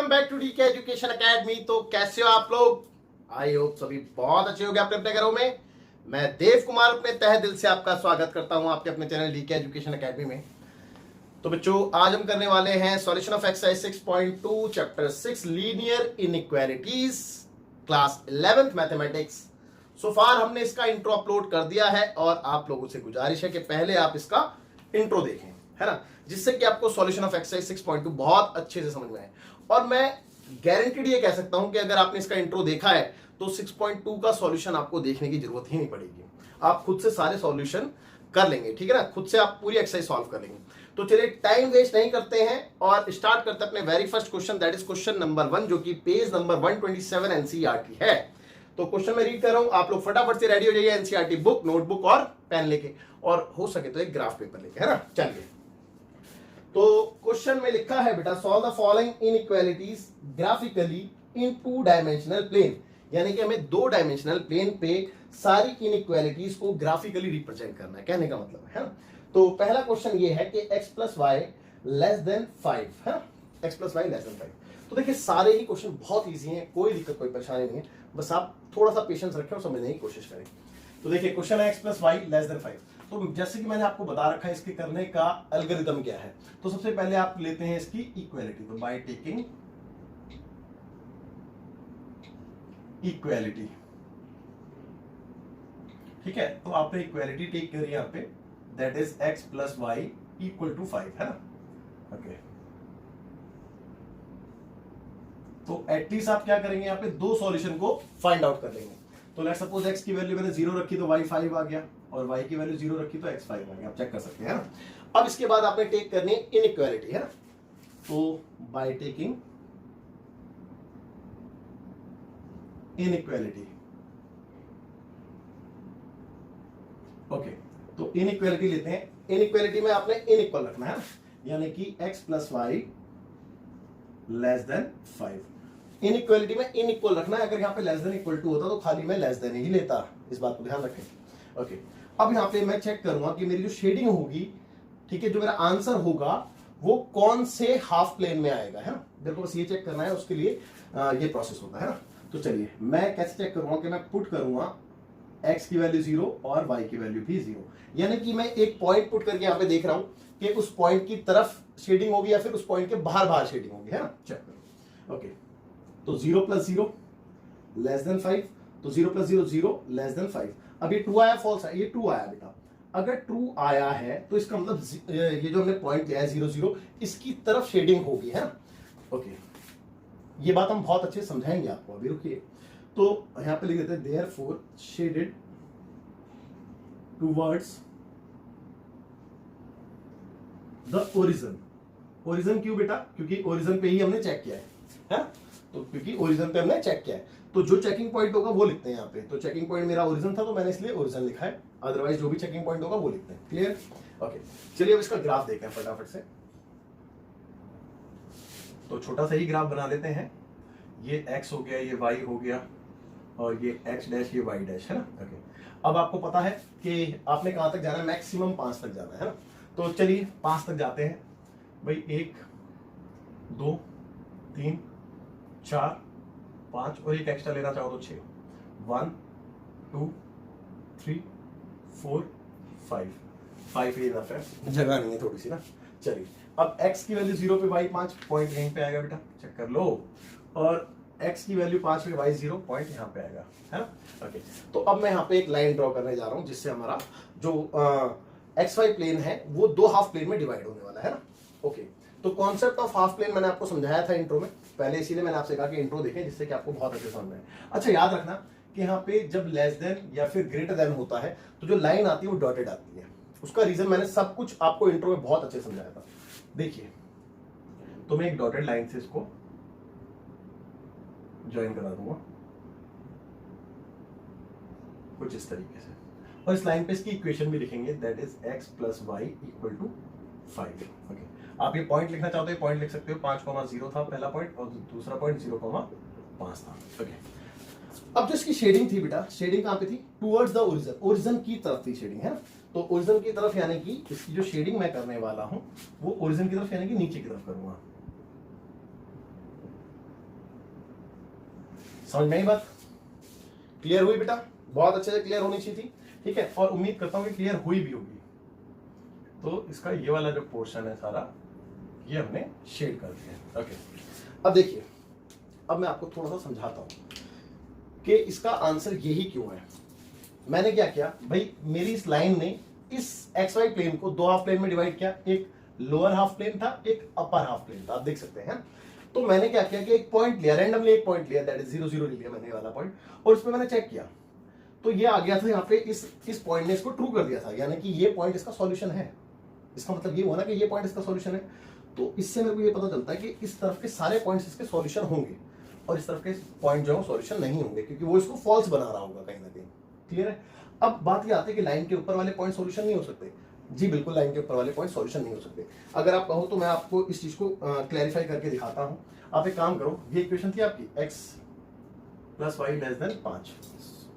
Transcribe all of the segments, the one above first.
Back to DK education academy. तो कैसे हो आप लोग? आई होप सभी बहुत अच्छे होंगे अपने अपने घरों में। मैं देव कुमार अपने तहे दिल से आपका स्वागत करता हूं आपके अपने चैनल डीके एजुकेशन एकेडमी में। तो बच्चों, आज हम करने वाले हैं solution of exercise 6.2 chapter 6 linear inequalities class 11th mathematics. So far हमने इसका इंट्रो अपलोड कर दिया है और आप लोगों से गुजारिश है कि पहले आप इसका इंट्रो देखें, है ना, जिससे कि आपको सॉल्यूशन ऑफ एक्सरसाइज 6.2 बहुत अच्छे से समझ में आए। और मैं गारंटीड ये कह सकता हूं कि अगर आपने इसका इंट्रो देखा है तो 6.2 का सॉल्यूशन आपको देखने की जरूरत ही नहीं पड़ेगी। आप खुद से सारे सॉल्यूशन कर लेंगे, ठीक है ना, खुद से आप पूरी एक्सरसाइज सॉल्व कर लेंगे। तो चलिए टाइम वेस्ट नहीं करते हैं और स्टार्ट करते हैं अपने very first question, that is question number 1, जो कि पेज नंबर 127 एनसीईआरटी है। तो क्वेश्चन में रीड कर रहा हूं, आप लोग फटाफट से रेडी हो जाइए एनसीईआरटी बुक, नोटबुक और पेन लेके, और हो सके तो एक ग्राफ पेपर लेके, है ना। चलिए, तो क्वेश्चन में लिखा है बेटा, solve the following inequalities graphically in 2 dimensional plane. यानी कि हमें 2 डायमेंशनल प्लेन पे सारी इनइक्वालिटीज को ग्राफिकली रिप्रेजेंट करना है, कहने का मतलब है ना। तो पहला क्वेश्चन ये है कि x plus y less than 5 है, x plus y less than 5। तो देखिए सारे ही क्वेश्चन बहुत इजी हैं, कोई दिक्कत कोई परेशानी नहीं है, बस आप थोड़ा सा पेशेंस रखें और समझने की कोशिश करें। तो देखिए क्वेश्चन है x plus y less than 5। तो जैसे कि मैंने आपको बता रखा है इसके करने का एल्गोरिथम क्या है। तो सबसे पहले आप लेते हैं इसकी इक्वालिटी, तो बाय टेकिंग इक्वालिटी, ठीक है। तो आपने इक्वालिटी टेक करी यहाँ पे, that is x plus y equal to 5, है ना। ओके, तो एटलीस्ट आप क्या करेंगे, यहाँ पे 2 सॉल्यूशन को फाइंड आउट कर लेंगे। तो लेट्स सपोज x की वैल्यू मैंने 0 रखी तो y 5 आ गया, और y की वैल्यू 0 रखी तो x 5 आ गया। आप चेक कर सकते हैं ना। अब इसके बाद आपने टेक करनी है इनइक्वालिटी, है ना। तो बाय टेकिंग इनइक्वालिटी, ओके, तो इनइक्वालिटी लेते हैं। इनइक्वालिटी में आपने इनइक्वल रखना है, यानी कि x plus y less than 5। Inequality में इनइक्वल रखना है। अगर यहाँ पे लेस देन इक्वल टू होता तो खाली मैं लेस देन ही लेता, इस बात को ध्यान रखें। ओके, अब यहाँ पे मैं चेक करूंगा कि मेरी जो शेडिंग होगी, ठीक है, जो मेरा आंसर होगा वो कौन से हाफ प्लेन में आएगा, है ना। मेरे को बस ये चेक करना है, उसके लिए ये प्रोसेस होता है ना। तो चलिए मैं कैसे चेक करूंगा कि मैं पुट करूंगा x की वैल्यू 0 और y की वैल्यू भी 0, यानी कि मैं एक पॉइंट पुट करके यहाँ पे देख रहा हूं कि उस पॉइंट की तरफ शेडिंग होगी या फिर उस पॉइंट के बाहर बाहर शेडिंग होगी, है ना। चेक करो। ओके, तो 0 प्लस 0 लेस देन 5, तो 0 प्लस 0 0 लेस देन 5। अब ये 2 आया, फॉल्स आया, ये 2 आया बेटा। अगर ट्रू आया है तो इसका मतलब ये जो हमने पॉइंट लिया है 0 0, इसकी तरफ शेडिंग होगी, है ना। ओके, ये बात हम बहुत अच्छे समझाएंगे आपको, अभी रुकिए। तो यहां पे लिख देते हैं therefore shaded towards the origin. Origin क्यों बेटा? क्योंकि ओरिजिन पे ही हमने चेक किया है? तो क्योंकि ओरिजिन पे हमने चेक किया है, तो जो चेकिंग पॉइंट होगा वो लिखते हैं यहाँ पे। तो चेकिंग पॉइंट मेरा ओरिजिन था तो मैंने इसलिए ओरिजिन लिखा है, अदरवाइज जो भी चेकिंग पॉइंट होगा वो लिखते हैं। क्लियर? ओके, चलिए अब इसका ग्राफ देखते हैं फटाफट से। तो छोटा सा ही ग्राफ बना लेते हैं। ये x हो गया, ये y हो गया, और ये x डैश, ये y डैश, है ना। ओके, अब आपको पता है कि आपने कहां तक जाना है, मैक्सिमम 5 तक जाना है ना। तो चलिए 5 तक जाते हैं भाई। 1 2 3 4 5 और एक एक्स्ट्रा लेना चाहो तो 6। 1 2 3 4 5 ही इनफ है, जगह नहीं है थोड़ी सी ना। चलिए अब x की वैल्यू 0 पे y 5, पॉइंट यहीं पे आएगा बेटा, चेक कर लो। और x की वैल्यू 5 पे y 0, पॉइंट यहाँ पे आएगा, है ना। ओके, तो अब मैं यहाँ पे एक लाइन ड्रॉ करने जा रहा हूँ जिससे हमारा जो xy प्लेन है वो 2 हाफ प्लेन में डिवाइड होने वाला है ना। ओके, तो कॉन्सेप्ट ऑफ हाफ प्लेन मैंने आपको समझाया था इंट्रो में पहले, इसीलिए मैंने आपसे कहा कि इंट्रो देखें जिससे कि आपको बहुत अच्छे समझ में आए। अच्छा, याद रखना कि यहाँ पे जब लेस देन या फिर ग्रेटर देन होता है तो जो लाइन आती है वो डॉटेड आती है। उसका रीजन मैंने सब कुछ आपको इंट्रो में बहुत अच्छे समझाया था। देखिए, तो मैं एक डॉटेड लाइन से इसको ज्वाइन करा दूंगा कुछ इस तरीके से, और इस लाइन पे इसकी इक्वेशन भी लिखेंगे, that is x plus y equal to 5। Okay, आप ये पॉइंट लिखना चाहते हो पॉइंट लिख सकते हो। 5,0 था पहला पॉइंट, और दूसरा पॉइंट 0,5 था। ओके, अब जो इसकी शेडिंग थी बेटा, शेडिंग कहां पे थी? टुवर्ड्स द ओरिजिन, ओरिजिन की तरफ थी शेडिंग, है ना। तो ओरिजिन की तरफ यानी कि इसकी जो शेडिंग मैं करने वाला हूं वो ओरिजिन की तरफ यानी कि नीचे की तरफ करूंगा। समझ में आई बात? क्लियर हुई बेटा? बहुत अच्छे से क्लियर होनी चाहिए थी, ठीक है। और उम्मीद करता हूं कि क्लियर हुई भी होगी। तो इसका ये वाला जो पोर्शन है सारा, ये हमने शेड कर दिया। ओके, अब देखिए, अब मैं आपको थोड़ा सा समझाता हूं कि इसका आंसर यही क्यों है। मैंने क्या किया भाई, मेरी इस लाइन ने इस एक्स वाई प्लेन को दो हाफ प्लेन में डिवाइड किया। एक लोअर हाफ प्लेन था, एक अपर हाफ प्लेन था, आप देख सकते हैं। तो मैंने क्या किया कि एक पॉइंट लिया, रैंडमली एक पॉइंट लिया, दैट इज 0 0 लिया मैंने वाला पॉइंट, और इसमें मैंने चेक किया तो ये आ गया था यहाँ पे, इस पॉइंट ने इसको ट्रू कर दिया था, यानी कि ये पॉइंट इसका सॉल्यूशन है। इसका मतलब ये हुआ ना कि ये पॉइंट इसका सॉल्यूशन है। तो इससे मेरे को ये पता चलता है कि इस तरफ के सारे पॉइंट्स इसके सॉल्यूशन होंगे और इस तरफ के पॉइंट जो है सॉल्यूशन नहीं होंगे, क्योंकि वो इसको फॉल्स बना रहा होगा कहीं ना कहीं। क्लियर है? अब बात ये आती है कि लाइन के ऊपर वाले पॉइंट सॉल्यूशन नहीं हो सकते। जी बिल्कुल, लाइन के ऊपर वाले पॉइंट सॉल्यूशन नहीं हो सकते। अगर आप कहो तो मैं आपको इस चीज को क्लैरिफाई करके दिखाता हूं। आप एक काम करो, ये इक्वेशन थी आपकी x + y < 5,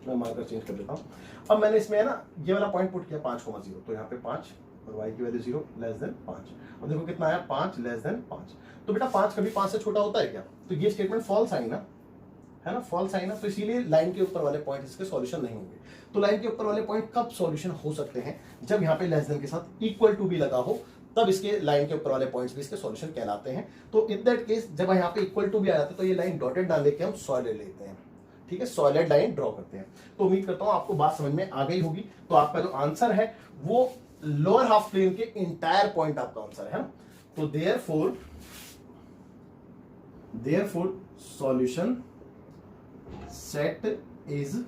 मैं मार्कर चेंज कर देता हूं। अब मैंने इसमें है ना ये वाला पॉइंट पुट किया 5,0, तो यहाँ पे 5 और y की वैल्यू 0 < 5, और देखो कितना आया 5 < 5। तो बेटा 5 कभी 5 से छोटा होता है क्या? तो ये स्टेटमेंट फॉल्स आई ना, है ना, फॉल्स आई ना। तो इसीलिए लाइन के ऊपर वाले पॉइंट इसके सॉल्यूशन नहीं होंगे। तो लाइन के ऊपर वाले पॉइंट कब सॉल्यूशन हो सकते हैं? जब यहाँ पे लेस देन के साथ इक्वल टू भी लगा हो, तब इसके लाइन के ऊपर वाले पॉइंट्स भी इसके सॉल्यूशन कहलाते हैं। तो इन दैट केस जब यहाँ पे इक्वल टू भी आ जाता है तो ये लाइन डॉटेड ना लेके हम सॉलिड लेते हैं, ठीक है, सॉलिड लाइन ड्रॉ करते हैं। तो उम्मीद करता हूं आपको बात समझ में आ गई होगी। तो आपका जो आंसर है वो लोअर हाफ प्लेन के इंटायर पॉइंट आपका आंसर है ना। तो therefore solution set is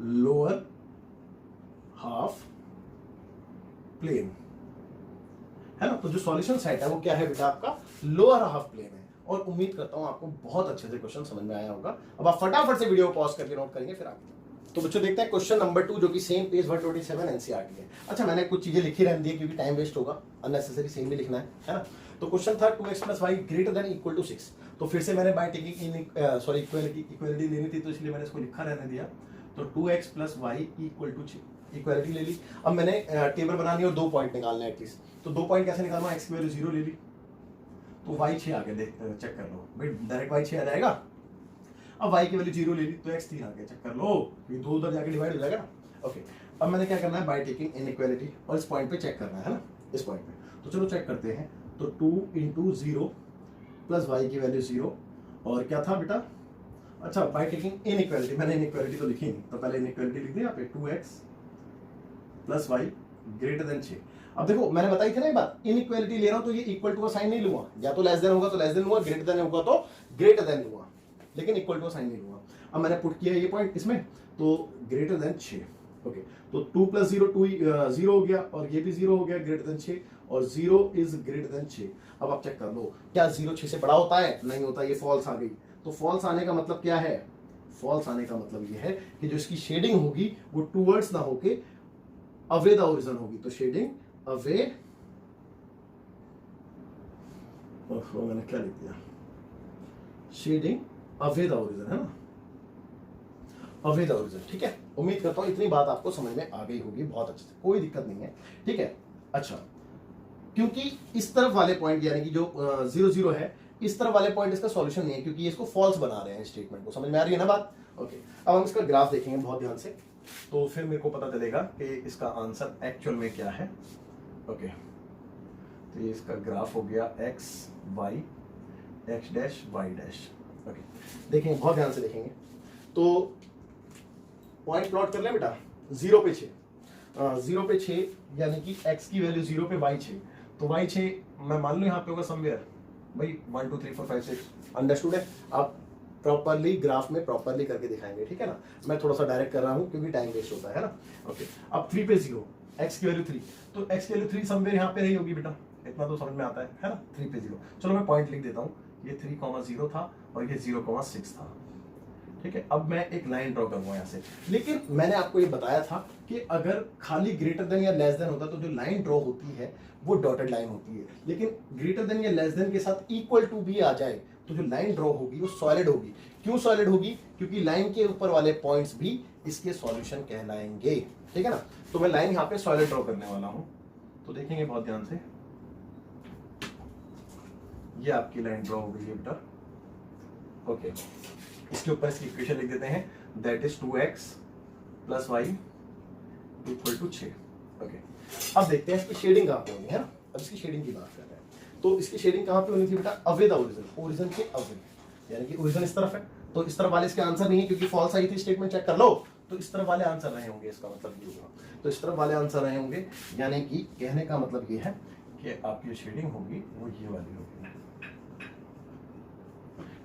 lower half plane, है ना। तो जो सॉल्यूशन सेट है वो क्या है बेटा? आपका लोअर हाफ प्लेन है। और उम्मीद करता हूं आपको बहुत अच्छे से क्वेश्चन समझ में आया होगा। अब आप फटाफट से वीडियो पॉज करके नोट करेंगे, फिर आगे। तो बच्चों देखते हैं क्वेश्चन नंबर 2, जो कि सेम पेज 127 एनसीईआरटी है। अच्छा, मैंने कुछ चीजें लिखी रहती है क्योंकि टाइम वेस्ट होगा, अननेसेसरी सेम भी लिखना है ना। तो क्वेश्चन था 2x + y > 6। तो फिर से मैंने बाय टेकिंग इक्वालिटी लेनी थी, तो इसलिए मैंने इसको लिखा रहने दिया। तो 2x + y = 6 इक्वालिटी ले ली। अब मैंने टेबल बनानी और 2 पॉइंट निकालना है एटलीस्ट। तो 2 पॉइंट कैसे निकालना? x की वैल्यू 0 ले ली, तो y 6 आ गया, चेक कर लो भाई, डायरेक्ट y 6 आ जाएगा। अब y की वैल्यू 0 ले ली तो x 3 आ गया, चेक कर लो, ये 2 उधर जाके डिवाइड हो जाएगा ना। ओके, अब मैंने क्या करना है, बाय टेकिंग इनइक्वालिटी, और इस पॉइंट पे चेक करना है ना, इस पॉइंट पे। तो चलो चेक करते हैं। तो 2 × 0 + y की वैल्यू 0, और क्या था बेटा? अच्छा, बाय टेकिंग इनइक्वालिटी, मैंने इनइक्वालिटी तो लिखी नहीं, तो पहले इनइक्वालिटी लिख दी यहाँ पे, 2x + y > 6। अब देखो मैंने बताई थी ना ये बात, इनइक्वालिटी ले रहा हूं तो ये इक्वल टू का साइन नहीं लूंगा, या तो लेस देन होगा तो लेस देन लूंगा, ग्रेटर देन होगा तो ग्रेटर देन लूंगा, लेकिन इक्वल टू का साइन नहीं लूंगा। अब मैंने पुट किया ये पॉइंट इसमें, तो <6। ओके, तो 2 + 0 0 हो गया, और ये भी 0 हो गया, <6, और 0 > 6। अब आप चेक कर लो, क्या 0 6 से बड़ा होता है? नहीं होता, ये फॉल्स आ गई। तो फॉल्स आने का मतलब क्या है? फॉल्स आने का मतलब ये है कि जो इसकी शेडिंग होगी वो टूवर्ड्स ना होके अवे द ओरिजिन होगी। तो शेडिंग अवे, मैंने क्या लिख दिया, शेडिंग अवे द ओरिजिन, है ना, अवे द ओरिजिन, ठीक है। उम्मीद करता हूं इतनी बात आपको समझ में आ गई होगी बहुत अच्छे से, कोई दिक्कत नहीं है, ठीक है। अच्छा, क्योंकि इस तरफ वाले पॉइंट यानी कि जो 0 0 है, इस तरफ वाले पॉइंट इसका सॉल्यूशन नहीं है, क्योंकि ये इसको फॉल्स बना रहे हैं स्टेटमेंट को। समझ में आ रही है ना बात? ओके, अब हम इसका ग्राफ देखेंगे बहुत ध्यान से, तो फिर मेरे को पता चलेगा कि इसका आंसर एक्चुअल में क्या है। ओके, तो ये इसका ग्राफ हो गया x y x' y'। Okay, देखेंगे बहुत ध्यान से देखेंगे। तो पॉइंट प्लॉट कर ले बेटा, 0 पे 6, 0 पे 6 यानी कि x की वैल्यू 0 पे y 6, तो y 6 मैं मान लूं यहाँ पे होगा समवेयर भाई 1 2 3 4 5 6। अंडरस्टूड है? आप प्रॉपरली ग्राफ में प्रॉपरली करके दिखाएंगे, ठीक है ना। मैं थोड़ा सा डायरेक्ट कर रहा हूं क्योंकि टाइम वेस्ट होता है ना। ओके, अब 3 पे 0, x की वैल्यू 3, तो x की वैल्यू 3 समवेयर यहाँ पे रही होगी बेटा, इतना तो समझ में आता है ना। 3 पे 0, चलो मैं पॉइंट लिख देता हूँ, ये 3,0 था और ये 0,6 था, ठीक है। अब मैं एक लाइन ड्रॉ करूंगा यहाँ से, लेकिन मैंने आपको ये बताया था कि अगर खाली ग्रेटर देन या लेस देन होता तो जो लाइन ड्रॉ होती है वो डॉटेड लाइन होती है, लेकिन ग्रेटर देन या लेस देन के साथ इक्वल टू भी आ जाए तो जो लाइन ड्रॉ होगी वो सॉलिड होगी। क्यों सॉलिड होगी? क्योंकि लाइन के ऊपर वाले पॉइंट्स भी इसके सॉल्यूशन कहलाएंगे, ठीक है ना। तो मैं लाइन यहाँ पे सॉलिड ड्रॉ करने वाला हूं, तो देखेंगे बहुत ध्यान से, ये आपकी लाइन ड्रॉ हो गई है बेटा। ओके, इसके ऊपर इसकी इक्वेशन लिख देते हैं, that is 2x plus y equal to 6। Okay, अब देखते हैं इसकी शेडिंग कहाँ पे होगी, है ना। अब इसकी शेडिंग की बात कर रहे हैं, तो इसकी शेडिंग कहाँ पे होनी थी बेटा, अवे द ओरिजिन, ओरिजिन के अवे, यानी कि ओरिजिन इस तरफ है, तो इस तरफ वाले इसके आंसर नहीं है क्योंकि फॉल्स आई थी स्टेटमेंट, चेक कर लो, तो इस तरफ वाले आंसर रहे होंगे, इसका मतलब ये होगा, तो इस तरफ वाले आंसर रहे होंगे, यानी कि कहने का मतलब ये है कि आपकी शेडिंग होगी वो ये वाली होगी।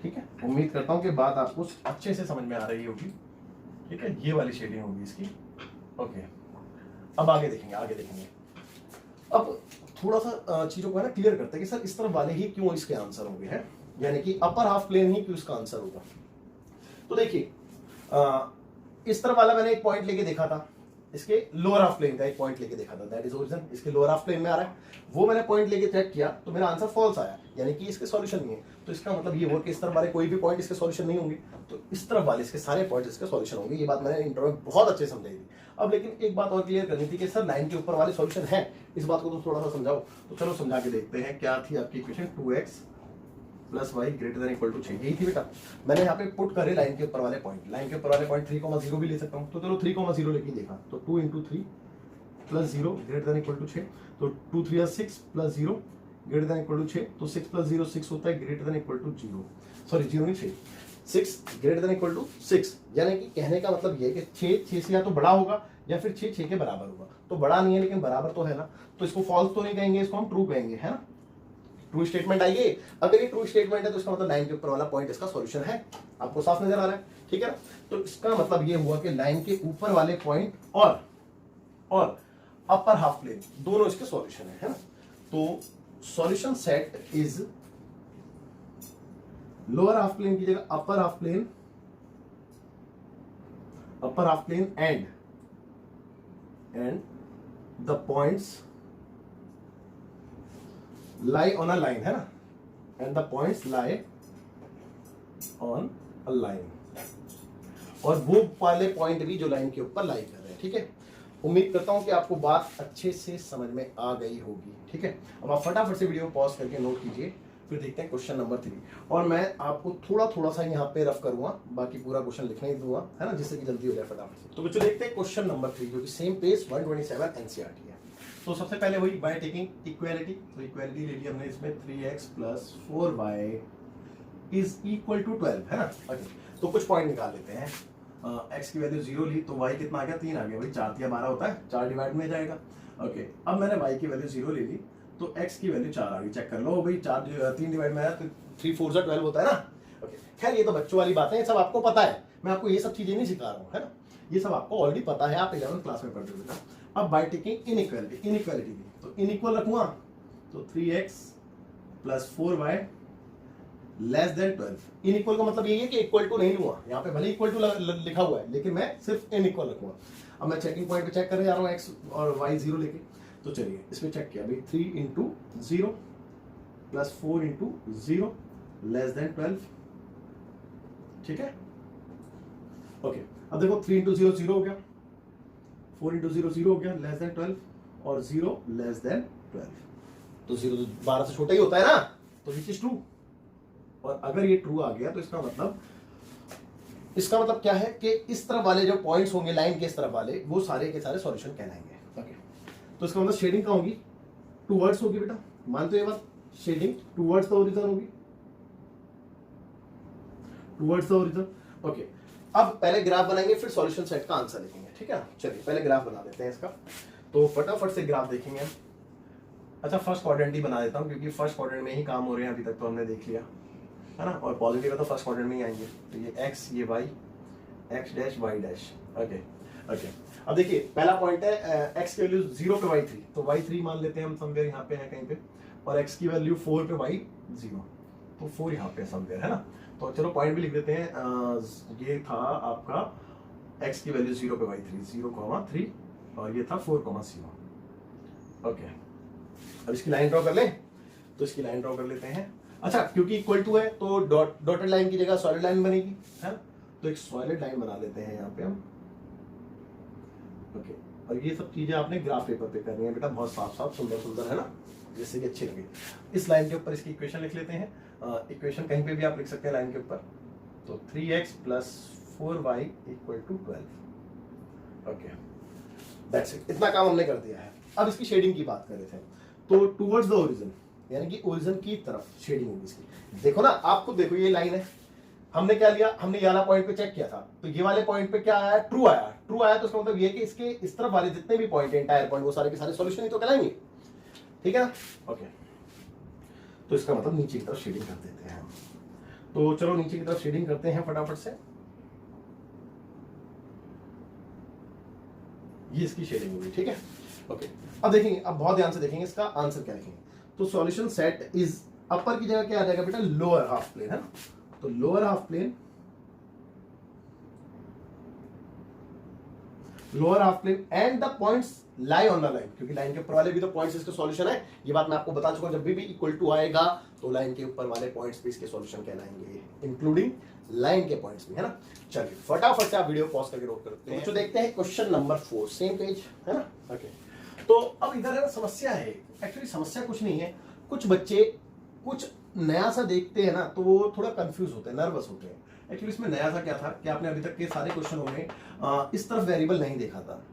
ठीक है, उम्मीद करता हूं कि बात आपको अच्छे से समझ में आ रही होगी। ठीक है, ये वाली शेडिंग होगी इसकी। ओके, अब आगे देखेंगे, आगे देखेंगे। अब थोड़ा सा चीजों को है ना क्लियर करते हैं कि सर इस तरफ वाले ही क्यों इसके आंसर होंगे, हैं, यानी कि अपर हाफ प्लेन ही क्यों इसका आंसर होगा। तो देखिए इस तरफ वाला मैंने एक पॉइंट लेके देखा था, इसके लोअर हाफ प्लेन का एक पॉइंट लेके देखा था, दैट इज ओरिजिन, इसके लोअर हाफ प्लेन में आ रहा है, वो मैंने पॉइंट लेके चेक किया तो मेरा आंसर फॉल्स आया, यानी कि इसके सॉल्यूशन नहीं है। तो इसका मतलब ये हुआ कि इस तरफ वाले कोई भी पॉइंट इसके सॉल्यूशन नहीं होंगे, तो इस तरफ वाले इसके सारे पॉइंट इसके सॉल्यूशन होंगे। ये बात मैंने इंट्रो में बहुत अच्छे समझाई थी। अब लेकिन एक बात और क्लियर करनी थी कि सर लाइन के ऊपर वाले सॉल्यूशन है, इस बात को तो थोड़ा सा समझाओ, तो चलो समझा के देखते हैं। क्या थी आपकी equation, 2x plus y greater than equal to 6, यही थी बेटा। मैंने यहाँ पे पुट करे लाइन के ऊपर वाले पॉइंट, लाइन के ऊपर वाले पॉइंट 3,0 भी ले सकता हूँ, तो चलो 3,0 लेके देखा, तो 2 into 3 plus 0 greater than equal to 6, तो 2 3 6 plus 0 greater than equal to 6, तो 6 प्लस 0 6 होता है, greater than equal to 0, sorry 0 नहीं 6 ग्रेटर देन इक्वल टू 6, यानी कि कहने का मतलब ये है कि 6 से या तो बड़ा होगा या फिर 6 के बराबर होगा। तो बड़ा नहीं है लेकिन बराबर तो है ना, तो इसको फॉल्स तो नहीं कहेंगे, इसको हम ट्रू कहेंगे, है ना। ट्रू स्टेटमेंट आइए, अगर ये ट्रू स्टेटमेंट है तो इसका मतलब लाइन के ऊपर वाला पॉइंट इसका सॉल्यूशन है, आपको साफ नजर आ रहा है, ठीक है ना। तो इसका मतलब ये हुआ कि लाइन के ऊपर वाले पॉइंट और अपर हाफ प्लेन दोनों इसके सॉल्यूशन है ना। तो solution set is lower half plane की जगह upper half plane and the points lie on a line, है ना, and the points lie on a line, और वो वाले पॉइंट भी जो लाइन के ऊपर लाई कर रहे हैं। ठीक है, उम्मीद करता हूं कि आपको बात अच्छे से समझ में आ गई होगी। ठीक है, अब आप फटाफट से वीडियो पॉज करके नोट कीजिए, फिर देखते हैं क्वेश्चन नंबर 3, और मैं आपको थोड़ा सा यहाँ पे रफ करूंगा, बाकी पूरा क्वेश्चन लिखने ही दूंगा, है ना, जिससे कि जल्दी हो जाए फटाफट से। तो बच्चों देखते हैं क्वेश्चन नंबर 3, जो कि सेम पेज 127 एनसीईआरटी है। तो सबसे पहले वही बाय टेकिंग इक्वालिटी, तो इक्वालिटी ले ली हमने इसमें, 3x plus 4y is equal to 12, है ना। ओके, तो कुछ पॉइंट निकाल लेते हैं। x की वैल्यू 0 ली तो y कितना आ गया, 3 आ गया, भाई 4 या 12 होता है, 4 डिवाइड में जाएगा। ओके, अब मैंने y की वैल्यू 0 ले ली तो x की वैल्यू 4 आ गई, चेक कर लो भाई, 3 डिवाइड में आया तो 3 4 12 होता है ना। ओके, खैर ये तो बच्चों वाली बातें, ये सब आपको पता है, मैं आपको ये सब चीजें नहीं सिखा रहा हूँ, है ना, ये सब आपको ऑलरेडी पता है, आप 11th क्लास में पढ़ते हो बेटा। अब बाय टेकिंग इनइक्वालिटी दी तो इनइक्वल रखूंगा, तो 3x plus 4y less than 12। Inequal का मतलब ये है कि इक्वल टू नहीं लूंगा, यहाँ पे भले इक्वल टू लिखा हुआ है लेकिन मैं सिर्फ इनइक्वल रखूंगा। अब मैं चेकिंग पॉइंट पे चेक करने जा रहा हूँ x और y 0 लेके, तो चलिए इसमें चेक किया भाई, 3 into 0 plus 4 into 0 less than 12। ठीक है, ओके, अब देखो 3 इंटू 0 0 हो गया, 4 इंटू 0 0 हो गया, लेस देन 12, और 0 लेस देन 12, तो 0 तो 12 से छोटा ही होता है ना, तो विच इज ट्रू। और अगर ये ट्रू आ गया तो इसका मतलब क्या है कि इस तरफ वाले जो पॉइंट्स होंगे लाइन के इस तरफ वाले, वो सारे के सारे सॉल्यूशन कहलाएंगे। ओके, तो इसका मतलब शेडिंग कहाँ होगी, टूवर्ड्स होगी बेटा, मानते हो ये बात, शेडिंग टूवर्ड्स द ओरिजिन होगी, टूवर्ड्स द ओरिजिन। ओके, अब पहले ग्राफ बनाएंगे फिर सॉल्यूशन सेट का आंसर लिखेंगे, ठीक है। चलिए पहले ग्राफ बना देते हैं इसका, तो फटाफट से ग्राफ देखेंगे। अच्छा, फर्स्ट क्वाड्रेंट ही बना देता हूँ क्योंकि फर्स्ट क्वाड्रेंट में ही काम हो रहे हैं, अभी तक तो हमने देख लिया, है ना, और पॉजिटिव है तो फर्स्ट क्वाड्रेंट में ही आएंगे। तो ये x, ये y, x dash y dash. Okay, अब देखिए पहला पॉइंट है x की वैल्यू 0 पे y3, तो y3 मान लेते हैं हम समवेयर यहाँ पे है कहीं पे, और x की वैल्यू 4 पे y0, तो 4 यहाँ पे समवेयर, है ना। तो चलो पॉइंट भी लिख देते हैं, ये था आपका x की वैल्यू 0 पे y3, 0,3, और ये था 4,0। ओके, अब इसकी लाइन ड्रॉ कर लें, तो इसकी लाइन ड्रॉ कर लेते हैं। अच्छा, क्योंकि इक्वल टू है तो डॉटेड लाइन की जगह सॉलिड लाइन बनेगी, है, तो एक सॉलिड लाइन बना लेते हैं यहाँ पे हम। ओके, और ये सब चीजें आपने ग्राफ पेपर पे करनी है बेटा, बहुत साफ साफ सुंदर सुंदर, है ना, जिससे कि अच्छी लगे। इस लाइन के ऊपर इसकी इक्वेशन लिख लेते हैं, इक्वेशन कहीं पे भी आप लिख सकते हैं लाइन के ऊपर, तो 3x plus 4y equal to 12। Okay, that's it, इतना काम हमने कर दिया है। अब इसकी शेडिंग की बात कर रहे थे, तो टूवर्ड्स द ओरिजिन, यानी कि ओरिजिन की तरफ शेडिंग होगी इसकी। देखो ना, आपको देखो ये लाइन है, हमने क्या लिया, हमने ये वाला पॉइंट पे चेक किया था, तो ये वाले पॉइंट पे क्या आया, ट्रू आया। ट्रू आया तो इसका मतलब ये कि इसके इस तरफ वाले जितने भी पॉइंट है, एंटायर पॉइंट, वो सारे के सारे सॉल्यूशन ही तो कहलाएंगे, ठीक है ना। ओके, तो इसका मतलब नीचे की तरफ शेडिंग कर देते हैं। तो चलो नीचे की तरफ शेडिंग करते हैं फटाफट से। ये इसकी शेडिंग होगी, ठीक है। ओके, अब देखेंगे, अब बहुत ध्यान से देखेंगे इसका आंसर क्या लिखेंगे। तो सॉल्यूशन सेट इज, अपर की जगह क्या आ जाएगा बेटा, लोअर हाफ प्लेन, है ना। तो lower half plane, lower half plane and the points lie on the line, क्योंकि लाइन के ऊपर वाले भी तो पॉइंट्स इसके सॉल्यूशन है। ये बात मैं आपको बता चुका हूं, जब भी इक्वल टू आएगा तो लाइन के ऊपर वाले पॉइंट्स भी इसके सॉल्यूशन कहलाएंगे, इंक्लूडिंग लाइन के पॉइंट्स भी, है ना। चलिए फटाफट से आप वीडियो पॉज करके नोट करते हैं। तो देखते हैं क्वेश्चन नंबर 4, सेम पेज, है ना। ओके, तो अब इधर है समस्या है, एक्चुअली समस्या कुछ नहीं है, कुछ बच्चे कुछ नया सा देखते हैं ना, तो वो थोड़ा कंफ्यूज होते हैं, नर्वस होते हैं। एक्चुअली इसमें नया सा क्या था कि आपने अभी तक के सारे क्वेश्चनों में इस तरफ वेरिएबल नहीं देखा था,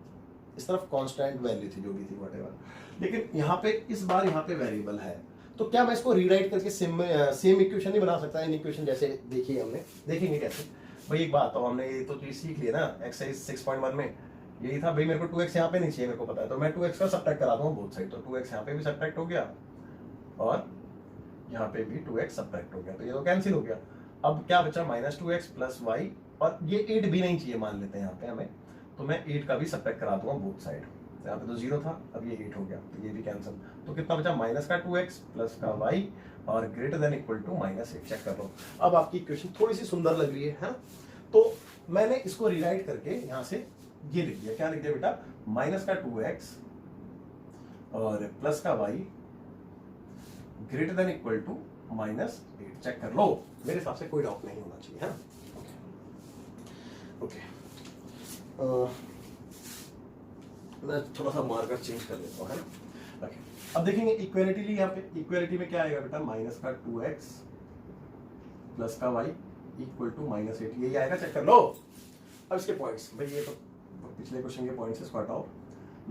इस तरफ कांस्टेंट वैल्यू थी जो भी थी व्हाटएवर, लेकिन यहाँ पे इस बार यहाँ पे वेरिएबल है। तो क्या मैं इसको रीराइट करके सेम इक्वेशन नहीं बना सकता, इन इक्वेशन जैसे देखिए हमने, देखेंगे कैसे भाई। एक बात, तो हमने ये तो चीज सीख लिया ना एक्सरसाइज 6.1 में, यही था भाई, मेरे को 2x यहाँ पे नहीं चाहिए, मेरे को पता है, तो मैं 2x का सब्ट्रैक्ट करा दूंगा बोथ साइड। तो 2x यहाँ पे भी सब्ट्रैक्ट हो गया और यहाँ पे भी 2x सब्ट्रैक्ट हो गया, तो ये तो कैंसिल हो गया। अब क्या बचा, -2x प्लस y, और ये 8 भी नहीं चाहिए मान लेते हैं यहाँ पे हमें, तो मैं 8 का भी सब्ट्रैक्ट करा दूंगा बोथ साइड। यहाँ पे तो 0 था, अब ये 8 हो गया, तो ये भी कैंसिल। तो कितना बचा, माइनस का 2x प्लस का y और greater than equal to -8। Check कर लो, अब आपकी इक्वेशन थोड़ी सी सुंदर लग रही है। तो मैंने इसको रिराइट करके यहाँ से ये लिख दिया, क्या लिख दिया बेटा, माइनस का 2x और प्लस का y greater than equal to -8। Check कर लो, मेरे हिसाब से कोई डाउट नहीं होना चाहिए, है ना। ओके, मैं थोड़ा सा मार्कर चेंज कर लेता हूँ, है ना। ओके, अब देखेंगे इक्वालिटी ली, यहाँ पे इक्वालिटी में क्या आएगा बेटा, माइनस का 2x प्लस का y इक्वल टू -8, यही आएगा। चेक कर लो। अब इसके पॉइंट्स, भाई ये तो पिछले क्वेश्चन के पॉइंट्स इसको हटाओ,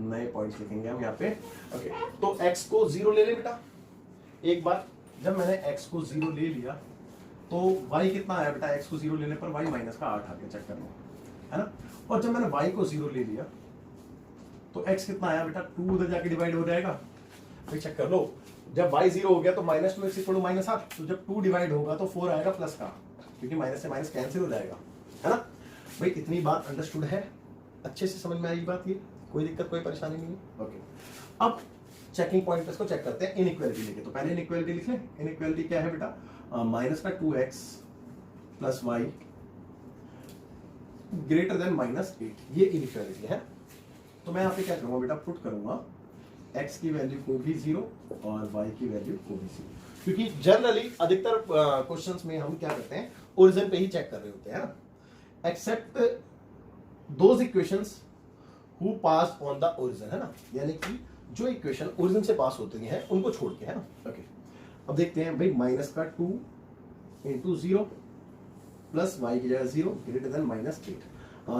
नए पॉइंट्स लिखेंगे हम यहाँ पे। ओके, तो x को 0 ले ले बेटा। एक बार जब मैंने x को 0 ले लिया तो y कितना आया बेटा, x को 0 लेने पर y माइनस का 8 आ गया, चेक कर लो, है ना। और जब मैंने y को 0 ले लिया तो x कितना आया बेटा, 2 उधर जाके डिवाइड हो जाएगा, भाई चेक कर लो। जब y 0 हो गया तो -2x इक्वल टू -8, तो जब 2 डिवाइड होगा तो 4 आएगा प्लस का, क्योंकि माइनस से माइनस कैंसिल हो जाएगा, है ना। भाई इतनी बात अंडरस्टूड है, अच्छे से समझ में आई बात, ये कोई दिक्कत कोई परेशानी नहीं है। ओके, अब चेकिंग पॉइंट पे इसको चेक करते हैं इनइक्वालिटी लेके। तो पहले इनइक्वालिटी लिख लें। इनइक्वालिटी क्या है बेटा, माइनस का 2x plus y greater then -8, ये इनइक्वालिटी है। तो मैं यहाँ पे क्या करूंगा बेटा, पुट करूंगा x की वैल्यू को भी 0 और y की वैल्यू को भी 0, क्योंकि जनरली अधिकतर क्वेश्चंस में हम क्या करते हैं, ओरिजिन पे ही चेक कर रहे होते हैं ना, except those equations who pass on the origin, है ना, यानी कि जो इक्वेशन ओरिजिन से पास होती हैं उनको छोड़ के, है ना। ओके, अब देखते हैं भाई, माइनस का 2 इंटू 0 प्लस y की जगह 0 ग्रेटर देन -8,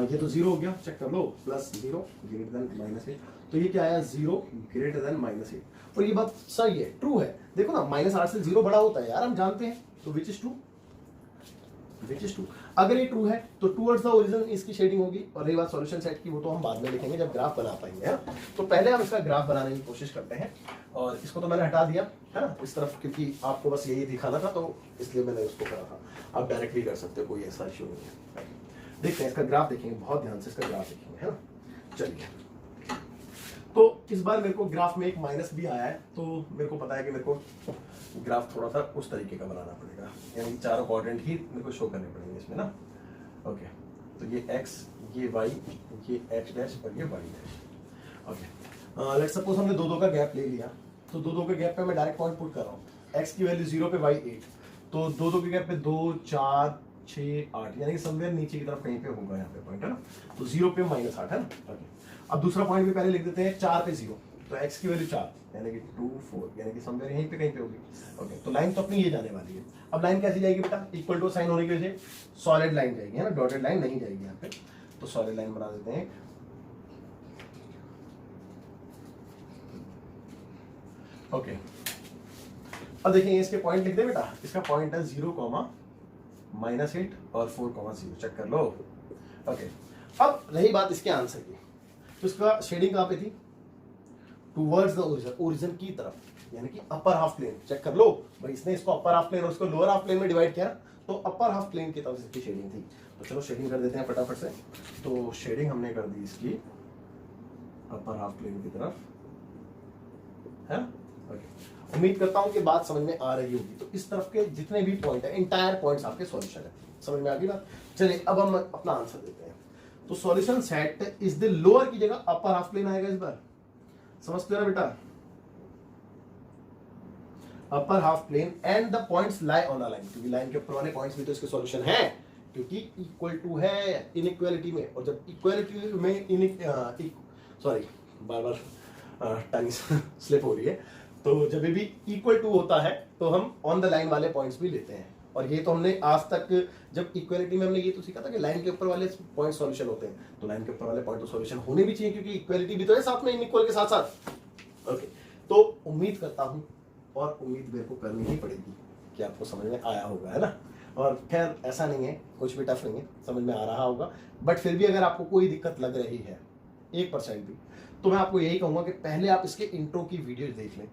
ये तो 0 हो गया, चेक कर लो, प्लस 0 ग्रेटर देन -8, तो ये क्या आया, 0 ग्रेटर देन -8। और ये बात सही है, ट्रू है। देखो ना, -8 से 0 बड़ा होता है यार, हम जानते हैं, तो विच is true, which is true. अगर ये ट्रू है तो टूवर्ड्स द ओरिजिन इसकी शेडिंग होगी। और रही बात सॉल्यूशन सेट की, वो तो हम बाद में लिखेंगे जब ग्राफ बना पाएंगे, है ना। तो पहले हम इसका ग्राफ बनाने की कोशिश करते हैं, और इसको तो मैंने हटा दिया, है ना, इस तरफ, क्योंकि आपको बस यही दिखाना था, तो इसलिए मैंने उसको करा था। आप डायरेक्ट भी कर सकते हो, कोई ऐसा इश्यू नहीं है। देखते हैं इसका ग्राफ, देखेंगे बहुत ध्यान से इसका ग्राफ देखेंगे, है ना। चलिए, तो इस बार मेरे को ग्राफ में एक माइनस भी आया है, तो मेरे को पता है कि मेरे को ग्राफ थोड़ा सा उस तरीके का बनाना पड़ेगा, यानी चारों क्वाड्रेंट ही मेरे को शो करने पड़ेंगे इसमें ना। ओके, तो ये x, ये y, ये x डैश और ये y dash. Okay, let's suppose हमने 2-2 का गैप ले लिया, तो 2-2 के गैप पे मैं डायरेक्ट पॉइंट पुट कर रहा हूँ। x की वैल्यू 0 पे, y 8, तो 2-2 के गैप पे 2, 4, 6, 8, यानी कि समवेयर नीचे की तरफ कहीं पे होगा यहाँ पे पॉइंट, है ना। तो 0 पे -8, है ना। ओके, अब दूसरा पॉइंट भी पहले लिख देते हैं, 4 पे 0, तो x की वैल्यू 4 यानी कि 2 4 यानी कि समवेयर यहीं पे कहीं पे होगी। ओके, तो लाइन तो अपनी ये जाने वाली है। अब लाइन कैसी जाएगी बेटा, इक्वल टू साइन होने की वजह से सॉलिड लाइन जाएगी, है ना, डॉटेड लाइन नहीं जाएगी यहाँ पे। तो सॉलिड लाइन बना देते हैं। ओके, अब देखिए इसके पॉइंट लिख दे बेटा। इसका पॉइंट है 0, -8 और 4,0 चेक कर लो। ओके, अब रही बात इसके आंसर की, तो इसका शेडिंग कहाँ पे थी, टूवर्ड्स द ओरिजिन, ओरिजिन की तरफ, यानी कि अपर हाफ प्लेन। चेक कर लो भाई, इसने इसको अपर हाफ प्लेन और इसको लोअर हाफ प्लेन में डिवाइड किया, तो अपर हाफ प्लेन की तरफ इसकी शेडिंग थी। तो चलो शेडिंग कर देते हैं फटाफट से। तो शेडिंग हमने कर दी इसकी अपर हाफ प्लेन की तरफ, है। ओके, उम्मीद करता हूं कि बात समझ में आ रही होगी। तो इस तरफ के जितने भी पॉइंट है, इंटायर पॉइंट्स आपके सॉल्यूशन है। समझ में आ गई बात। चलिए अब हम अपना आंसर देते हैं। तो solution set is the lower की जगह अपर हाफ प्लेन आएगा इस बार, समझते हो ना बेटा, upper half plane and the points lie on a line, क्योंकि लाइन के ऊपर वाले पॉइंट्स भी तो इसके सॉल्यूशन है, क्योंकि इक्वल टू है इनइक्वालिटी में। और जब इक्वालिटी में सॉरी बार बार टंग स्लिप हो रही है, तो जब भी इक्वल टू होता है तो हम ऑन द लाइन वाले पॉइंट्स भी लेते हैं। और ये तो हमने आज तक जब इक्वालिटी में हमने ये तो सीखा था कि लाइन के ऊपर वाले पॉइंट सॉल्यूशन होते हैं, तो लाइन के ऊपर वाले पॉइंट तो सॉल्यूशन होने भी चाहिए, क्योंकि इक्वालिटी भी तो है साथ में इनइक्वल के साथ साथ। ओके, तो उम्मीद करता हूं, और उम्मीद मेरे को करनी ही पड़ेगी कि आपको समझ में आया होगा, है ना। और खैर ऐसा नहीं है, कुछ भी टफ नहीं है, समझ में आ रहा होगा। बट फिर भी अगर आपको कोई दिक्कत लग रही है 1% भी, तो मैं आपको यही कहूंगा कि पहले आप इसके इंट्रो की वीडियो देख लें।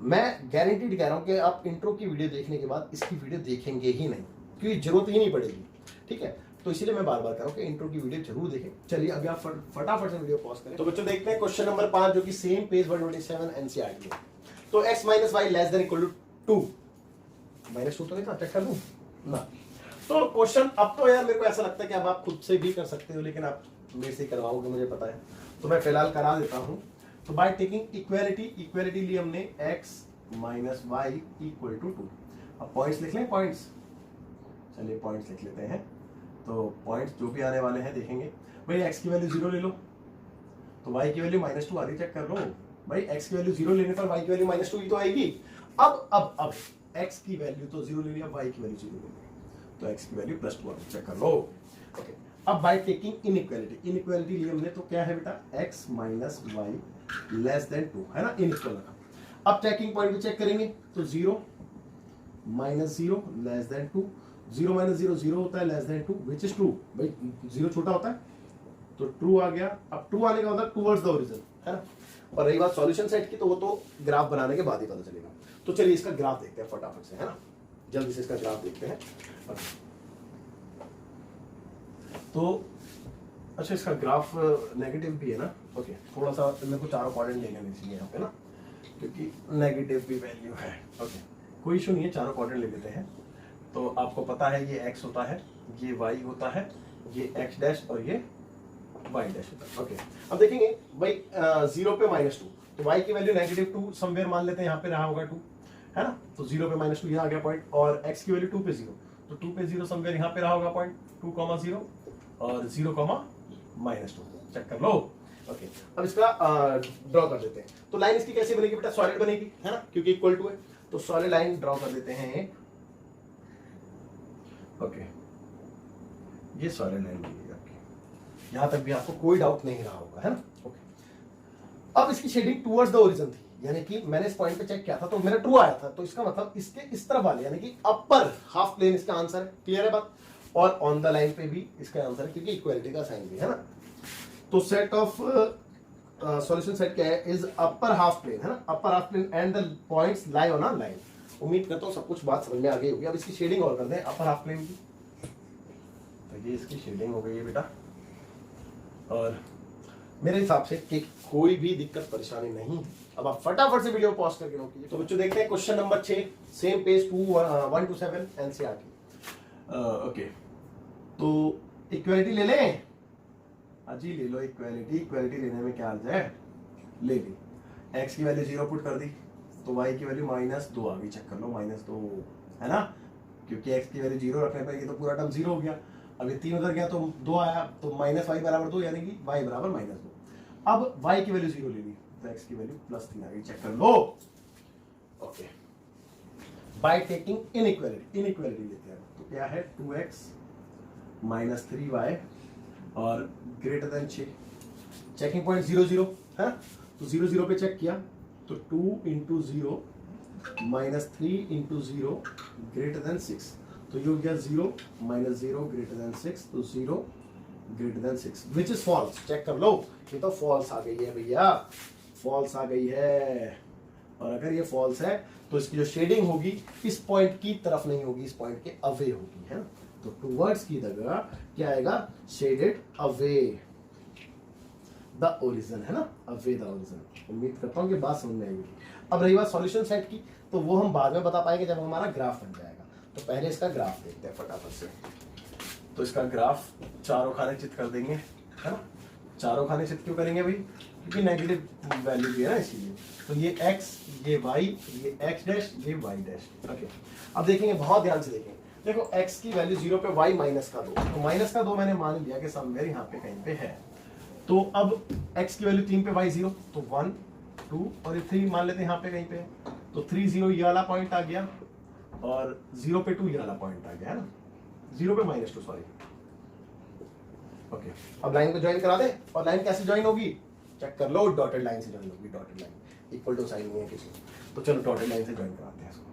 मैं गारंटीड कह रहा हूं कि आप इंट्रो की वीडियो देखने के बाद इसकी वीडियो देखेंगे ही नहीं, क्योंकि जरूरत ही नहीं पड़ेगी, ठीक है। तो इसीलिए मैं बार बार कह रहा हूं कि इंट्रो की वीडियो जरूर देखें। चलिए अभी आप फटाफट से वीडियो पॉज करें। तो बच्चों देखते हैं क्वेश्चन नंबर 5, जो कि सेम पेज 127 एनसीईआरटी है। तो x - y less than equal to 2, -2 तो नहीं था, चेक कर दूं ना। तो क्वेश्चन अब तो यार मेरे को ऐसा लगता है कि अब आप खुद से भी कर सकते हो, लेकिन आप मेरे से करवाओगे मुझे पता है, तो मैं फिलहाल करा देता हूं। तो बाय टेकिंग इक्वालिटी लिए हमने x - y इक्वल टू 2। अब पॉइंट्स लिख लें, पॉइंट्स, चलिए पॉइंट्स लिख लेते हैं। तो पॉइंट्स जो भी आने वाले हैं देखेंगे। भाई x की वैल्यू 0 ले लो, तो y की वैल्यू -2 आ रही, चेक कर लो भाई। x की वैल्यू 0 लेने पर y की वैल्यू -2 ही तो आएगी। अब x की वैल्यू तो 0 ले लिया, y की वैल्यू 0 ले ली, तो x की वैल्यू +2 आ रही, चेक कर लो। ओके, अब बाय टेकिंग इनइक्वालिटी लिए हमने, तो क्या है बेटा, x - y लेस देन 2, है ना, इनइक्वल रखा। अब चेकिंग पॉइंट भी चेक करेंगे, तो 0 - 0 लेस देन 2, 0 - 0 0 होता है, less than 2 which is true. भाई 0 छोटा होता है, तो ट्रू आ गया। अब ट्रू आने का मतलब टुवर्ड्स द ओरिजिन, है ना। और रही बात सॉल्यूशन सेट की, तो वो तो ग्राफ बनाने के बाद ही पता चलेगा। तो चलिए इसका ग्राफ देखते हैं फटाफट से, है ना, जल्दी से इसका ग्राफ देखते हैं। तो अच्छा, इसका ग्राफ नेगेटिव भी है ना। ओके, थोड़ा सा मेरे को चारों क्वाड्रेंट लेने में चाहिए यहाँ पे ना, क्योंकि नेगेटिव भी वैल्यू है। ओके, कोई इशू नहीं है, चारों क्वाड्रेंट ले लेते हैं। तो आपको पता है ये x होता है, ये y होता है, ये x डैश और ये y डैश होता है। ओके, अब देखेंगे भाई 0 पे -2, तो y की वैल्यू -2 समवेयर मान लेते हैं, यहाँ पे रहा होगा 2, है ना। तो 0 पे -2 यहाँ आ गया पॉइंट, और x की वैल्यू 2 पे 0, तो 2 पे 0 समवेयर यहाँ पे रहा होगा पॉइंट, 2, 0 और 0, -2, चेक कर लो। ओके, अब इसका ड्रॉ कर देते हैं। तो लाइन इसकी कैसी बनेगी बेटा, सॉलिड बनेगी, है ना, क्योंकि इक्वल टू है। तो सॉलिड लाइन ड्रॉ कर देते हैं। ओके, ये सॉलिड लाइन बनेगी आपकी, यहां तक भी आपको कोई डाउट नहीं रहा होगा, है ना। ओके, अब इसकी शेडिंग टुवर्ड्स द ओरिजिन थी, यानी कि मैंने इस पॉइंट पे चेक किया था तो मेरा ट्रू आया था, तो इसका मतलब इसके इस तरफ वाले यानी कि अपर हाफ प्लेन इसका आंसर है। क्लियर है बात। और ऑन द लाइन पे भी इसका आंसर है, क्योंकि इक्वालिटी का साइन भी है ना। तो सेट ऑफ सॉल्यूशन सेट क्या है, इज अपर हाफ प्लेन, है ना, upper half plane and the points lie on a line. उम्मीद करता हूँ सब कुछ बात समझ में आ गई होगी। अब इसकी शेडिंग और कर दें अपर हाफ प्लेन की, तो ये इसकी शेडिंग हो गई है बेटा। और मेरे हिसाब से कि कोई भी दिक्कत परेशानी नहीं है। अब आप फटाफट से वीडियो पॉज करके नोट कीजिए। तो बच्चों देखते हैं question number 6, same page 127 NCERT. Okay, तो इक्वालिटी ले लें, अजी ले लो इक्वालिटी लेने में क्या अर्ज है, ले ली। x की वैल्यू 0 पुट कर दी, तो y की वैल्यू -2 आ गई, चेक कर लो, -2, है ना, क्योंकि x की वैल्यू 0 रखने पर ये तो पूरा टर्म 0 हो गया। अब ये 3 उधर गया तो 2 आया, तो -y = 2, यानी कि y = -2। अब y की वैल्यू 0 ले ली, तो x की वैल्यू +3 आ गई, चेक कर लो। ओके, बाय टेकिंग इनइक्वालिटी लेते हैं, तो क्या है 2x - 3y और ग्रेटर देन 6, चेकिंग पॉइंट 0 0 है, तो 0 0 पे चेक किया तो 2 × 0 - 3 × 0 ग्रेटर देन 6, तो ये हो गया 0 - 0 ग्रेटर देन 6, तो 0 greater than 6, which is false. Check कर लो, ये तो फॉल्स आ गई है भैया, फॉल्स आ गई है। और अगर ये फॉल्स है तो इसकी जो शेडिंग होगी इस पॉइंट की तरफ नहीं होगी, इस पॉइंट के अवे होगी, है ना। तो टूवर्ड्स की जगह क्या आएगा, शेडेड अवे द ओरिजिन, है ना, अवे द ओरिजिन। उम्मीद करता हूँ कि बात समझ में आएगी। अब रही बात सॉल्यूशन सेट की, तो वो हम बाद में बता पाएंगे जब हमारा ग्राफ बन जाएगा। तो पहले इसका ग्राफ देखते हैं फटाफट से। तो इसका ग्राफ चारों खाने चित कर देंगे, है ना। चारों खाने चित क्यों करेंगे भाई, क्योंकि नेगेटिव वैल्यू भी है ना, इसीलिए। तो ये x, ये y, ये x डैश, ये y डैश। ओके, अब देखेंगे, बहुत ध्यान से देखेंगे। देखो x की वैल्यू 0 पे, y -2, तो -2 मैंने मान लिया कि समवेयर यहाँ पे कहीं पे है। तो अब x की वैल्यू 3 पे, y 0, तो 1 2 और ये 3 मान लेते हैं यहाँ पे कहीं पे, तो 3 0 ये वाला पॉइंट आ गया और 0 पे 2 ये वाला पॉइंट आ गया, है ना, 0 पे -2, सॉरी। ओके, अब लाइन को ज्वाइन करा दे, और लाइन कैसे ज्वाइन होगी, चेक कर लो, डॉटेड लाइन से ज्वाइन होगी। Dotted line equal to sign नहीं है किसी, तो चलो डॉटेड लाइन से ज्वाइन कराते हैं इसको।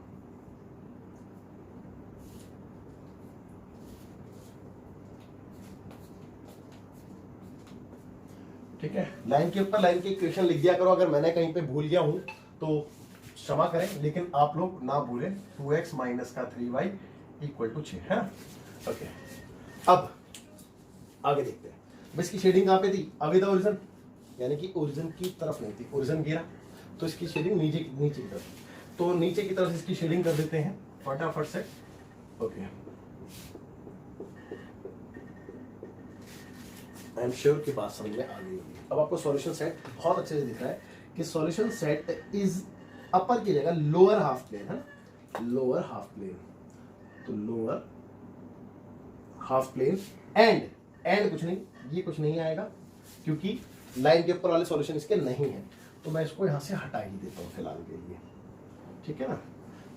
ठीक है, लाइन के ऊपर लाइन की इक्वेशन लिख दिया करो, अगर मैंने कहीं पे भूल गया हूं तो क्षमा करें, लेकिन आप लोग ना भूलें। 2x - 3y = 6, है ना। ओके, अब आगे देखते हैं। इसकी शेडिंग कहाँ पे थी, अवे द ओरिजिन, यानी कि ओरिजिन की तरफ नहीं थी, ओरिजिन गिरा तो इसकी शेडिंग नीचे की तरफ, तो नीचे की तरफ इसकी शेडिंग कर देते हैं फटाफट से। ओके, आई एम श्योर कि बात समझ में आ गई होगी। अब आपको सॉल्यूशन सेट बहुत अच्छे से दिख रहा है कि सॉल्यूशन सेट इज अपर की जगह लोअर हाफ प्लेन, है लोअर हाफ प्लेन, तो लोअर हाफ प्लेन एंड कुछ नहीं, ये कुछ नहीं आएगा क्योंकि लाइन के ऊपर वाले सॉल्यूशन इसके नहीं है, तो मैं इसको यहां से हटा ही देता हूं फिलहाल के लिए, ठीक है ना।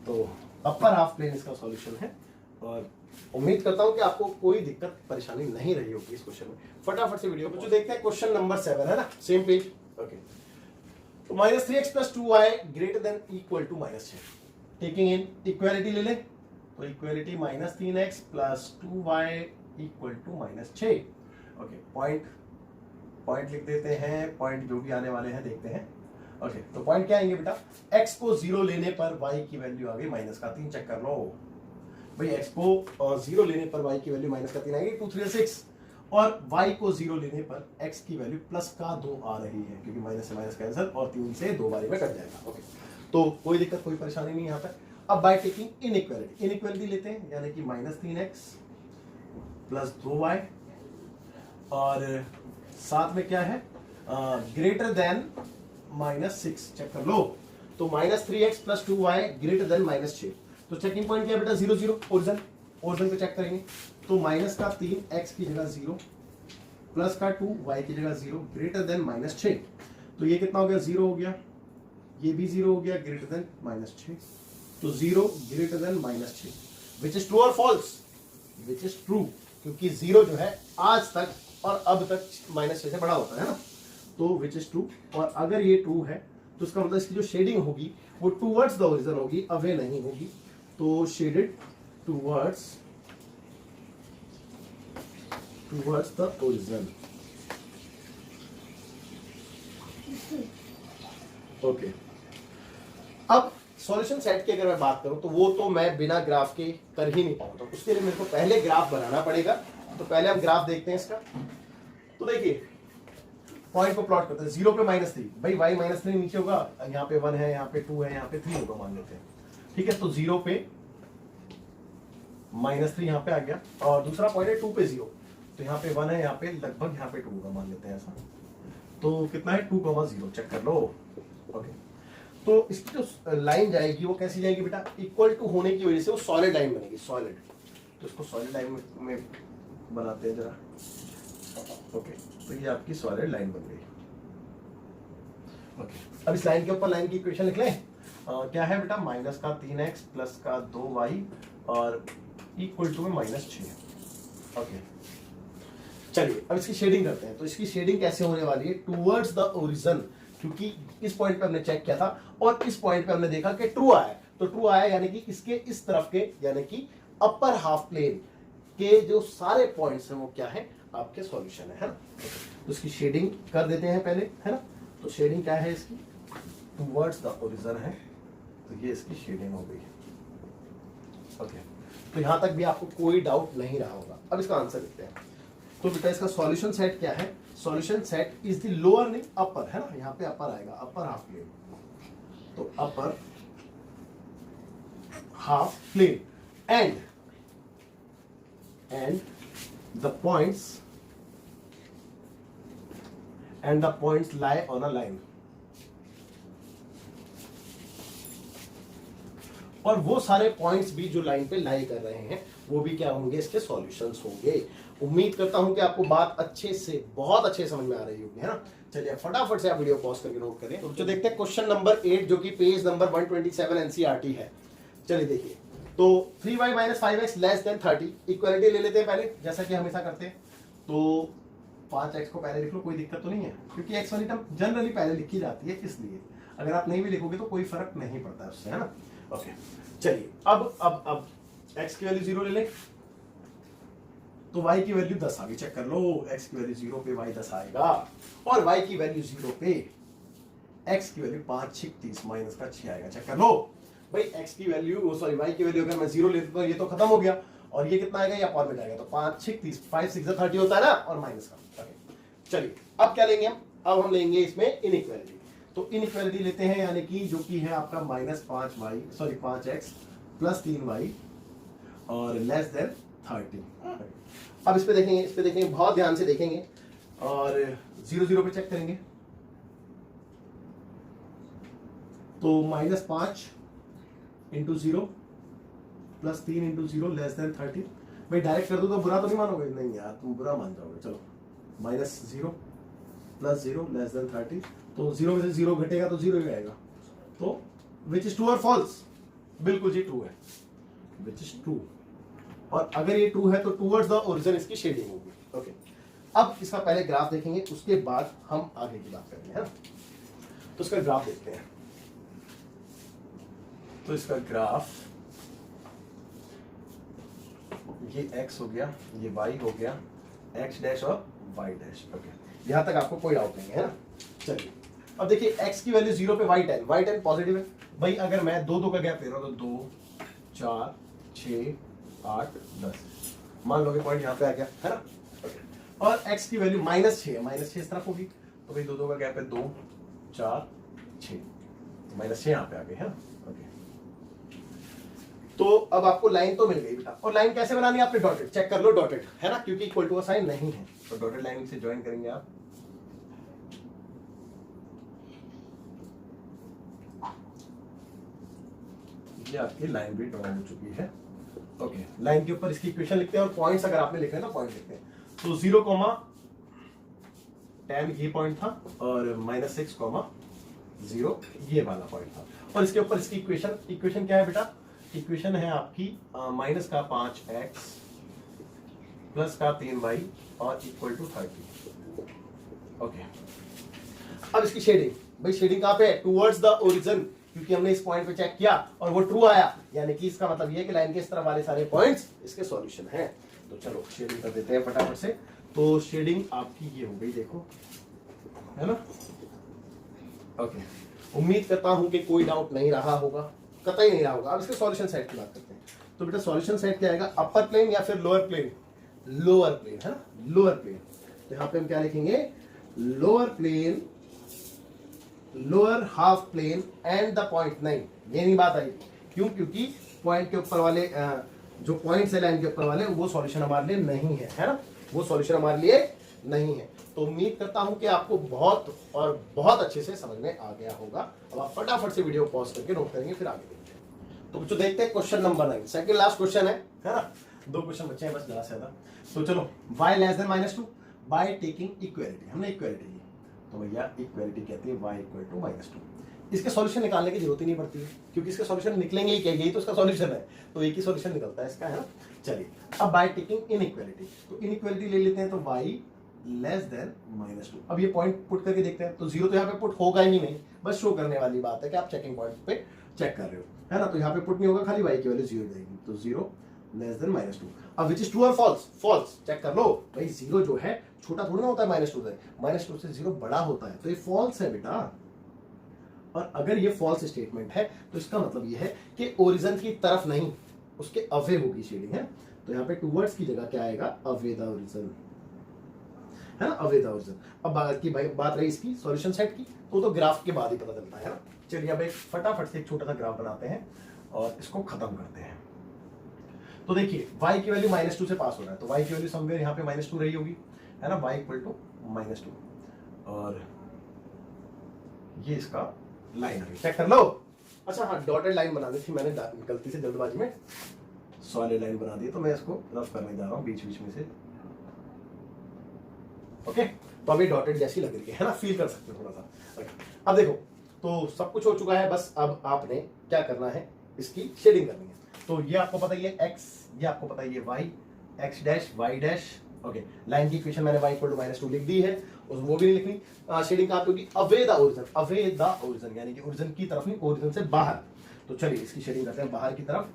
तो अपर हाफ प्लेन इसका सॉल्यूशन है, और उम्मीद करता हूं कि आपको कोई दिक्कत परेशानी नहीं रही होगी इस क्वेश्चन में। फटाफट से वीडियो को जो देखते हैं, क्वेश्चन नंबर 7 है ना, सेम पेज। ओके, तो -3x + 2y > -6, taking in equality ले ले, तो equality -3x + 2y = -6। Okay, point लिख देते हैं, पॉइंट जो भी आने वाले हैं देखते हैं। ओके, तो पॉइंट क्या आएंगे बेटा, x को 0 लेने पर y की वैल्यू आ गई -3, चेक कर लो भाई। x को 0 लेने पर y की वैल्यू -3 आएगी, 2 3 6, और y को 0 लेने पर x की वैल्यू +2 आ रही है, क्योंकि माइनस से माइनस कैंसिल और 3 से 2 बारी में कट जाएगा। ओके, तो कोई दिक्कत कोई परेशानी नहीं यहाँ पर। अब बाय टेकिंग इनइक्वालिटी लेते हैं, यानी कि -3x + 2y, और साथ में क्या है, ग्रेटर देन -6, चेक कर लो। तो -3x + 2y > -6, तो चेकिंग पॉइंट क्या है बेटा, 0 0, ओरिजिन को चेक करेंगे, तो -3 x की जगह 0, +2 y की जगह 0, ग्रेटर देन -6, तो ये कितना हो गया, 0 हो गया, ये भी 0 हो गया, ग्रेटर देन -6, तो 0 greater than -6, which is true और फॉल्स, विच इज ट्रू, क्योंकि 0 जो है आज तक और अब तक -6 से बड़ा होता है ना, तो विच इज ट्रू। और अगर ये ट्रू है तो इसका मतलब इसकी जो शेडिंग होगी वो टूवर्ड्स द ओरिजिन होगी, अवे नहीं होगी, तो shaded towards the origin. Okay, अब सॉल्यूशन सेट की अगर मैं बात करूं तो वो तो मैं बिना ग्राफ के कर ही नहीं पाऊंगा, उसके लिए मेरे को पहले ग्राफ बनाना पड़ेगा। तो पहले हम ग्राफ देखते हैं इसका। तो देखिए, पॉइंट को प्लॉट करते हैं, 0 पे -3, भाई y -3 नीचे होगा, यहाँ पे 1 है, यहाँ पे 2 है, यहाँ पे 3 होगा मान लेते हैं, ठीक है। तो 0 पे -3 यहाँ पे आ गया, और दूसरा पॉइंट है 2 पे 0, तो यहाँ पे 1 है, यहाँ पे लगभग यहाँ पे 2 होगा मान लेते हैं ऐसा, तो कितना है 2, 0, चेक कर लो। ओके, तो इसकी जो लाइन जाएगी वो कैसी जाएगी बेटा, इक्वल टू होने की वजह से वो सॉलिड लाइन बनेगी, सॉलिड। तो इसको सॉलिड लाइन में बनाते हैं जरा। ओके, तो ये आपकी सॉलिड लाइन बन गई। ओके, अब इस लाइन के ऊपर लाइन की इक्वेशन लिख लें। क्या है बेटा, माइनस का 3x प्लस का 2y और इक्वल टू में -6। ओके, चलिए अब इसकी शेडिंग करते हैं। तो इसकी शेडिंग कैसे होने वाली है, टूवर्ड्स द ओरिजिन, क्योंकि इस पॉइंट पे हमने चेक किया था और इस पॉइंट पे हमने देखा कि ट्रू आया, तो ट्रू आया यानी कि इसके इस तरफ के यानी कि अपर हाफ प्लेन के जो सारे पॉइंट्स हैं वो क्या है, आपके सॉल्यूशन है ना। तो इसकी शेडिंग कर देते हैं पहले, है ना। तो शेडिंग क्या है इसकी, टूवर्ड्स द ओरिजिन है, तो ये इसकी शेडिंग हो गई। ओके, तो यहां तक भी आपको कोई डाउट नहीं रहा होगा। अब इसका आंसर लिखते हैं। तो बेटा इसका सॉल्यूशन सेट क्या है, solution set is the lower नहीं अपर, है ना, यहाँ पे अपर आएगा, अपर हाफ प्लेन। तो upper half plane and the points lie on a line, और वो सारे पॉइंट्स भी जो लाइन पे लाई कर रहे हैं वो भी क्या होंगे, इसके सॉल्यूशंस होंगे। उम्मीद करता हूं कि आपको बात अच्छे से, बहुत अच्छे समझ में आ रही होगी, है ना। चलिए फटाफट से आप वीडियो पॉज करके नोट करें। तो देखते हैं क्वेश्चन नंबर 8 जो कि पेज नंबर 127 एनसीईआरटी है। चलिए देखिए, तो 3y - 5x less than 30, equality ले लेते हैं पहले जैसा कि हमेशा करते हैं। तो 5x को पहले लिख लो, कोई दिक्कत तो नहीं है, क्योंकि x वाली टर्म जनरली पहले लिखी जाती है, इसलिए अगर आप नहीं भी लिखोगे तो कोई फर्क नहीं पड़ता है उससे, है ना। ओके, चलिए अब x की वैल्यू 0 ले लें, तो y की वैल्यू 10 आ गई, चेक कर लो। x की वैल्यू 0 पे y 10 आएगा, और y की वैल्यू 0 पे x की वैल्यू 5 6 30 माइनस का 6 आएगा, चेक कर लो भाई। x की वैल्यू सॉरी y की वैल्यू अगर मैं 0 लेता हूं, ये तो खत्म हो गया, और ये कितना आएगा, ये अपर में जाएगा, तो 5 6 30 5 6 30 होता है ना, और माइनस का। चलिए अब क्या लेंगे हम, अब हम लेंगे इसमें इनइक्वालिटी। तो इनइक्वालिटी लेते हैं, यानी कि जो कि है आपका -5x प्लस 3y और लेस देन 30। अब इस पे देखेंगे, बहुत ध्यान से देखेंगे, और 0 0 पे चेक करेंगे। तो -5 into 0 plus 3 into 0 less than 30। भाई डायरेक्ट कर दो तो बुरा तो नहीं मानोगे, नहीं यार तुम बुरा मान जाओगे। चलो -0 प्लस 0 लेस देन 30, तो 0 में से 0 घटेगा तो 0 ही आएगा। तो विच इज ट्रू और फॉल्स, बिल्कुल जी ट्रू है, विच इज ट्रू। और अगर ये ट्रू है तो टूवर्ड्स द ओरिजिन इसकी शेडिंग होगी। ओके, अब इसका पहले ग्राफ देखेंगे, उसके बाद हम आगे की बात करेंगे, है ना। तो इसका ग्राफ देखते हैं। तो इसका ग्राफ, ये x हो गया, ये y हो गया, x डैश और y डैश। ओके, यहां तक आपको कोई डाउट नहीं है ना। चलिए अब देखिए, x की वैल्यू 0 पे y 10 पॉजिटिव है भाई। अगर मैं 2 2 का गैप ले रहा हूं तो 2 4 6 8 10, मान लो कि पॉइंट यहाँ पे आ गया, है ना। ओके, और x की वैल्यू -6 है, -6 इस तरफ होगी, तो भाई 2 2 का गैप है, 2 4 6, -6 यहाँ पे आ गई, है ना। ओके, तो अब आपको लाइन तो मिल गई बेटा, और लाइन कैसे बनानी है आपने, डॉटेड, चेक कर लो डॉटेड, है ना, क्योंकि इक्वल टू का साइन नहीं है, तो डॉटेड लाइन से ज्वाइन करेंगे आप। ये आपकी लाइन भी ड्रॉ हो चुकी है। ओके, लाइन के ऊपर इसकी इक्वेशन लिखते हैं, और पॉइंट्स अगर आपने लिखे हैं तो पॉइंट लिखते हैं। तो 0, 10 ये पॉइंट था, और -6, 0 ये वाला पॉइंट था, और इसके ऊपर इसकी इक्वेशन क्या है बेटा, इक्वेशन है आपकी माइनस का 5x प्लस का 3y और इक्वल टू 30। ओके, अब इसकी शेडिंग, भाई शेडिंग कहां पे है, टुवर्ड्स द ओरिजिन, क्योंकि हमने इस पॉइंट पे चेक किया और वो ट्रू आया, यानी कि इसका मतलब ये है कि लाइन के इस तरफ वाले सारे पॉइंट्स इसके सॉल्यूशन हैं। तो चलो शेडिंग कर देते हैं फटाफट से। तो शेडिंग आपकी ये हो गई, देखो, है ना। ओके, उम्मीद करता हूं कि कोई डाउट नहीं रहा होगा, कतई नहीं रहा होगा। अब इसके सॉल्यूशन सेट की बात करते हैं। तो बेटा सॉल्यूशन सेट क्या आएगा, अपर प्लेन या फिर लोअर प्लेन, लोअर प्लेन, है ना, लोअर प्लेन। तो यहां पे हम क्या लिखेंगे, lower plane, lower half plane and the point. नहीं, ये नहीं बात आई, क्यों, क्योंकि पॉइंट के ऊपर वाले जो पॉइंट्स है लाइन के ऊपर वाले, वो सॉल्यूशन हमारे लिए नहीं है ना, वो सॉल्यूशन हमारे लिए नहीं है। तो उम्मीद करता हूं कि आपको बहुत और बहुत अच्छे से समझ में आ गया होगा। अब आप फटाफट से वीडियो पॉज करके नोट करेंगे, फिर आगे देखते हैं। तो बच्चों देखते हैं question number 9, second last question है ना, 2 क्वेश्चन बचे हैं बस, ज्यादा से ज्यादा। तो चलो, y <-2 बाय टेकिंग इक्वालिटी, हमने इक्वालिटी की, तो भैया इक्वालिटी कहती है y इक्वल टू -2। इसके सॉल्यूशन निकालने की जरूरत ही नहीं पड़ती है, क्योंकि इसके सॉल्यूशन निकलेंगे ही क्या, यही तो इसका सॉल्यूशन है, तो एक ही सॉल्यूशन निकलता है इसका, है ना। चलिए अब बाय टेकिंग इनइक्वालिटी, तो इनइक्वालिटी ले लेते हैं, तो y लेस देन -2। अब ये पॉइंट पुट करके देखते हैं, तो जीरो तो यहाँ पे पुट होगा ही नहीं, बस शो करने वाली बात है कि आप चेकिंग पॉइंट पे चेक कर रहे हो, है ना। तो यहाँ पे पुट नहीं होगा, खाली y की वैल्यू 0 जाएगी, तो 0 लेस देन -2। अब विच इज ट्रू और फॉल्स, फॉल्स चेक कर लो भाई, 0 जो है छोटा थोड़ा ना होता है -2 से, -2 से 0 बड़ा होता है, तो ये फॉल्स है बेटा। और अगर ये फॉल्स स्टेटमेंट है तो इसका मतलब ये है कि ओरिजिन की तरफ नहीं, उसके अवे होगी शेडिंग, है। तो यहाँ पे टूवर्ड्स की जगह क्या आएगा, अवे द ओरिजिन, है ना, अवे द ओरिजिन। अब बात रही इसकी सॉल्यूशन सेट की, तो ग्राफ के बाद ही पता चलता है ना। चलिए अब एक फटाफट से एक छोटा सा ग्राफ बनाते हैं और इसको खत्म करते हैं। तो देखिए y की वैल्यू -2 से पास हो रहा है, तो y की वैल्यू समवेयर यहाँ पे -2 रही होगी, है ना, y इक्वल टू -2, और ये इसका लाइन है, चेक कर लो। अच्छा हाँ, डॉटेड लाइन बनानी थी मैंने गलती से जल्दबाजी में, सॉलिड लाइन बना दी, तो मैं इसको रफ करने जा रहा हूँ बीच बीच में से। ओके, तो अभी डॉटेड जैसी लग रही है ना, फील कर सकते हो थोड़ा सा। अब देखो, तो सब कुछ हो चुका है, बस अब आपने क्या करना है, इसकी शेडिंग करनी है। तो ये आपको पता ही है x, ये आपको पता ही है y, x dash y dash. Okay, line की इक्वेशन मैंने y इक्वल टू -2 लिख दी है, वो भी नहीं लिखनी। शेडिंग कहाँ पे होगी, away the origin, away the origin यानी कि ओरिजिन की तरफ नहीं, ओरिजिन से बाहर। तो चलिए इसकी शेडिंग करते हैं बाहर की तरफ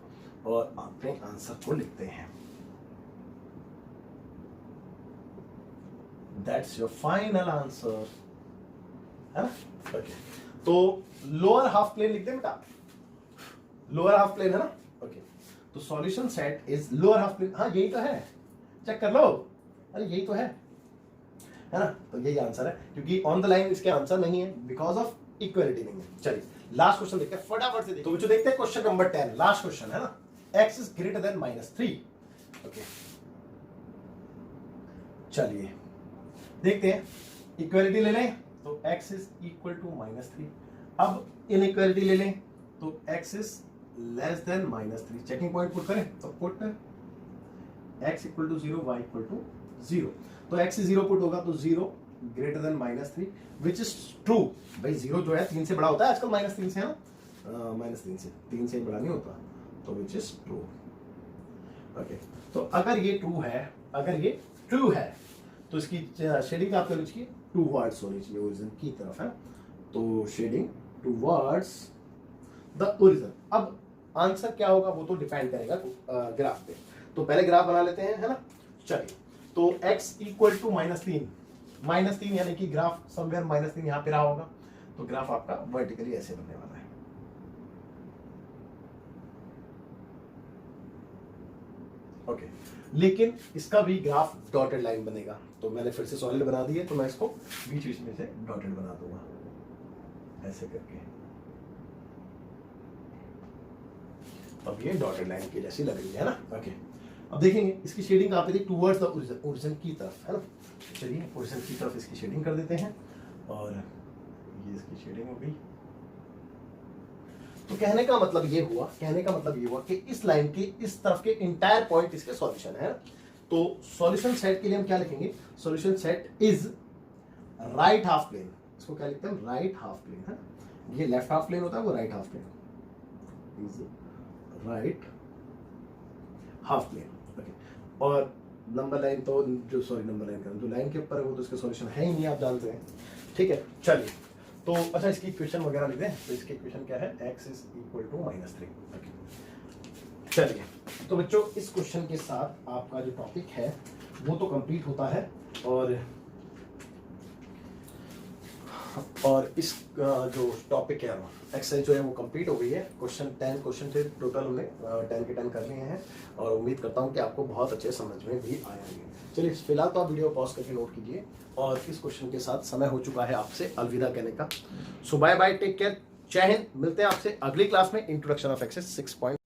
और अपने आंसर को लिखते हैं। दैट्स योर फाइनल आंसर, है ना। ओके, तो लोअर हाफ प्लेन लिख दें बेटा, लोअर हाफ प्लेन है ना। ओके, तो solution set is lower half plane, हाँ यही तो है, चेक कर लो, अरे यही तो है ना। तो यही आंसर है, क्योंकि ऑन द लाइन इसके आंसर नहीं है, बिकॉज ऑफ इक्वालिटी नहीं है। चलिए लास्ट क्वेश्चन देखते हैं फटाफट से। तो बच्चों देखते हैं क्वेश्चन नंबर 10, लास्ट क्वेश्चन है ना, x is greater than -3। Okay, चलिए देखते हैं, इक्वालिटी ले लें तो x इज इक्वल टू -3। अब इनइक्वालिटी ले लें तो x is less than -3। Checking point put करें, तो put x equal to 0, y equal to 0। तो x 0 पुट होगा, तो 0 greater than -3, which is true. भाई 0 जो है 3 से बड़ा होता है आजकल, -3 से, है ना, -3 से बड़ा नहीं होता, तो विच इज ट्रू। ओके, तो अगर ये ट्रू है, अगर ये ट्रू है, तो इसकी शेडिंग आप कर लीजिए टूवर्ड्स होनी चाहिए, ओरिजिन की तरफ, है। तो शेडिंग टूवर्ड्स द ओरिजिन। अब आंसर क्या होगा वो तो डिपेंड करेगा ग्राफ पे, तो पहले ग्राफ बना लेते हैं, है ना। चलिए, तो x इक्वल टू -3 यानी कि ग्राफ समवेयर -3 यहां पे रहा होगा, तो ग्राफ आपका वर्टिकली ऐसे बनने वाला है। ओके, लेकिन इसका भी ग्राफ डॉटेड लाइन बनेगा, तो मैंने फिर से सॉलिड बना दी है, तो मैं इसको बीच बीच में से डॉटेड बना दूंगा ऐसे करके। अब ये डॉटेड लाइन की जैसी लग रही है ना। ओके, अब देखेंगे इसकी शेडिंग कहाँ पे थी, टूवर्ड्स द ओरिजिन, ओरिजिन की तरफ, है ना। चलिए ओरिजिन की तरफ इसकी शेडिंग कर देते हैं, और ये इसकी शेडिंग हो गई। तो कहने का मतलब ये हुआ कि इस लाइन के इस तरफ के इंटायर पॉइंट इसके सॉल्यूशन है। तो सॉल्यूशन सेट के लिए हम क्या लिखेंगे, solution set is right half plane. इसको क्या लिखते हैं, राइट हाफ प्लेन, है। ये लेफ्ट हाफ प्लेन होता है, वो right half plane is right half plane. Okay, और नंबर लाइन तो नंबर लाइन का जो लाइन के ऊपर है वो तो इसके सॉल्यूशन है ही नहीं, आप जानते हैं, ठीक है। चलिए, तो अच्छा इसकी इक्वेशन वगैरह लिख दें, तो इसकी इक्वेशन क्या है, x is equal to -3। Okay, चलिए, तो बच्चों इस क्वेश्चन के साथ आपका जो टॉपिक है वो तो कंप्लीट होता है, और इस जो टॉपिक है एक्सरसाइज जो है वो कंप्लीट हो गई है। क्वेश्चन 10 क्वेश्चन थे टोटल, हमने 10 के 10 कर लिए हैं, और उम्मीद करता हूँ कि आपको बहुत अच्छे समझ में भी आएंगे। चलिए फिलहाल तो आप वीडियो पॉज करके नोट कीजिए, और इस क्वेश्चन के साथ समय हो चुका है आपसे अलविदा कहने का। सो बाय बाय, टेक केयर, जय हिंद। मिलते हैं आपसे अगली क्लास में, इंट्रोडक्शन ऑफ एक्सेस 6.